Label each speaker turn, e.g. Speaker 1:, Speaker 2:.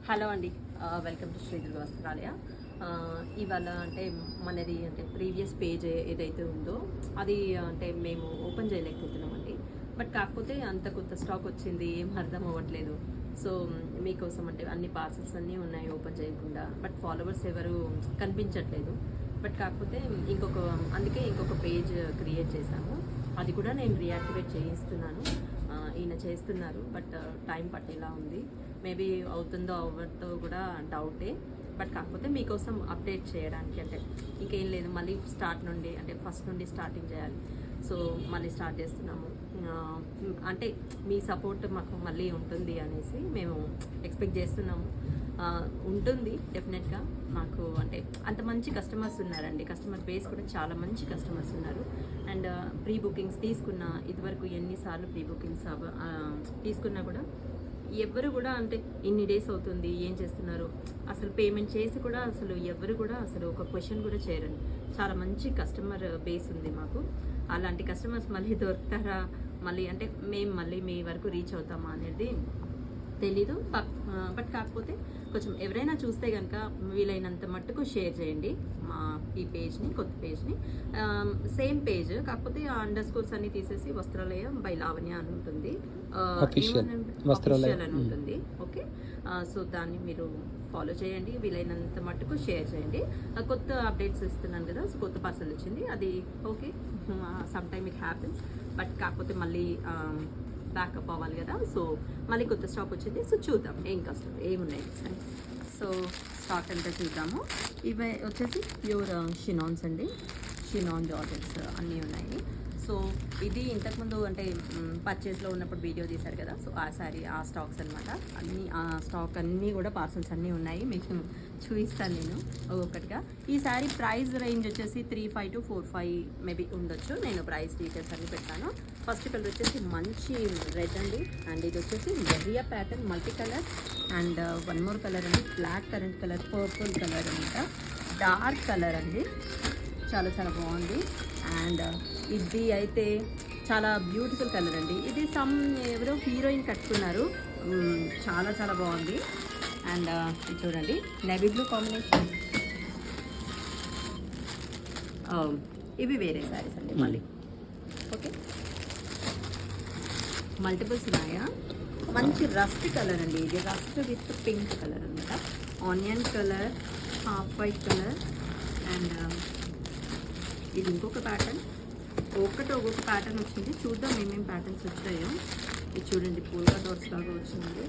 Speaker 1: Hello అండి, welcome to Sri Durga వస్త్రాలయ. ఇవాళ అంటే మనది అంటే ప్రీవియస్ పేజ్ ఏదైతే ఉందో అది అంటే మేము ఓపెన్ చేయలేకపోతున్నామండి. బట్ కాకపోతే అంత కొత్త స్టాక్ వచ్చింది, ఏం అర్థం అవ్వట్లేదు. సో మీకోసం అంటే అన్ని పార్సల్స్ అన్నీ ఉన్నాయి ఓపెన్ చేయకుండా. బట్ ఫాలోవర్స్ ఎవరు కనిపించట్లేదు. బట్ కాకపోతే అందుకే ఇంకొక పేజ్ క్రియేట్ చేశాము. అది కూడా నేను రీయాక్టివేట్ చేయిస్తున్నాను. ఈయన చేస్తున్నారు, బట్ టైం పట్టేలా ఉంది. మేబీ అవుతుందో అవ్వతో కూడా డౌటే. బట్ కాకపోతే మీకోసం అప్డేట్ చేయడానికి అంటే ఇంకేం లేదు, మళ్ళీ స్టార్ట్ నుండి అంటే ఫస్ట్ నుండి స్టార్టింగ్ చేయాలి. సో మళ్ళీ స్టార్ట్ చేస్తున్నాము. అంటే మీ సపోర్ట్ మాకు మళ్ళీ ఉంటుంది అనేసి మేము ఎక్స్పెక్ట్ చేస్తున్నాము. ఉంటుంది డెఫినెట్గా. మాకు అంటే అంత మంచి కస్టమర్స్ ఉన్నారండి. కస్టమర్ బేస్ కూడా చాలా మంచి కస్టమర్స్ ఉన్నారు. అండ్ ప్రీ బుకింగ్స్ తీసుకున్న ఇదివరకు ఎన్నిసార్లు ప్రీ బుకింగ్స్ తీసుకున్నా కూడా ఎవరు కూడా అంటే ఇన్ని డేస్ అవుతుంది, ఏం చేస్తున్నారు, అసలు పేమెంట్ చేసి కూడా అసలు ఎవరు కూడా అసలు ఒక క్వశ్చన్ కూడా చేయరండి. చాలా మంచి కస్టమర్ బేస్ ఉంది మాకు. అలాంటి కస్టమర్స్ మళ్ళీ దొరుకుతారా, మళ్ళీ అంటే మేము మళ్ళీ మీ వరకు రీచ్ అవుతామా అనేది తెలీదు. బట్ కాకపోతే కొంచెం ఎవరైనా చూస్తే కనుక వీలైనంత మట్టుకు షేర్ చేయండి మా ఈ పేజ్ని, కొత్త పేజ్ని. సేమ్ పేజ్ కాకపోతే ఆ అండర్స్కోర్స్ అన్ని తీసేసి వస్త్రాలయ బై లావణ్య అని ఉంటుంది, వస్త్రాలయ అని ఉంటుంది. ఓకే, సో దాన్ని మీరు ఫాలో చేయండి, వీలైనంత మట్టుకు షేర్ చేయండి. కొత్త అప్డేట్స్ ఇస్తున్నాను కదా, సో కొత్త పార్సల్ వచ్చింది అది. Okay, some time it happens. But కాకపోతే మళ్ళీ బ్యాకప్ అవ్వాలి కదా, సో మళ్ళీ కొత్త స్టాక్ వచ్చింది. సో చూద్దాం ఏం కష్టం ఏమున్నాయి. సో స్టాక్ అంతా చూద్దాము. ఇవి వచ్చేసి ప్యూర్ షినాన్స్ అండి, షినాన్ జార్జెట్స్ అన్నీ ఉన్నాయి. సో ఇది ఇంతకుముందు అంటే పర్చేస్లో ఉన్నప్పుడు వీడియో తీశారు కదా, సో ఆ శారీ ఆ స్టాక్స్ అనమాట. ఆ స్టాక్ అన్నీ కూడా పార్సల్స్ అన్నీ ఉన్నాయి, మీకు చూపిస్తాను నేను ఒక్కొక్కటిగా. ఈ శారీ ప్రైస్ రేంజ్ వచ్చేసి 35 to 45 మేబీ ఉండొచ్చు. నేను ప్రైస్ డీటెయిల్స్ అన్నీ పెట్టాను. ఫస్ట్ కలర్ వచ్చేసి మంచి రెడ్ అండి, అండ్ ఇది వచ్చేసి వెరియా pattern multi colour. And one more colour అండి, blackcurrant colour, purple colour అనమాట, డార్క్ కలర్ అండి, చాలా చాలా బాగుంది. అండ్ ఇది అయితే చాలా బ్యూటిఫుల్ కలర్ అండి. ఇది ఎవరో హీరోయిన్ కట్టుకున్నారు, చాలా చాలా బాగుంది. అండ్ ఇది చూడండి, నేవీ బ్లూ కాంబినేషన్. ఇవి వేరే శారీస్ అండి మళ్ళీ. ఓకే, మల్టిపుల్స్ ఉన్నాయా. మంచి రస్ట్ కలర్ అండి, ఇది రస్ట్ విత్ పింక్ కలర్ అనమాట, onion colour, half white colour. And ఇది ఇంకొక ప్యాటర్న్, ఒక్కొక్క ప్యాటర్న్ వచ్చింది. చూద్దాం ఏమేమి ప్యాటర్న్స్ వచ్చాయో. ఇది చూడండి, పూల్గా డాట్స్ లాగా వచ్చింది.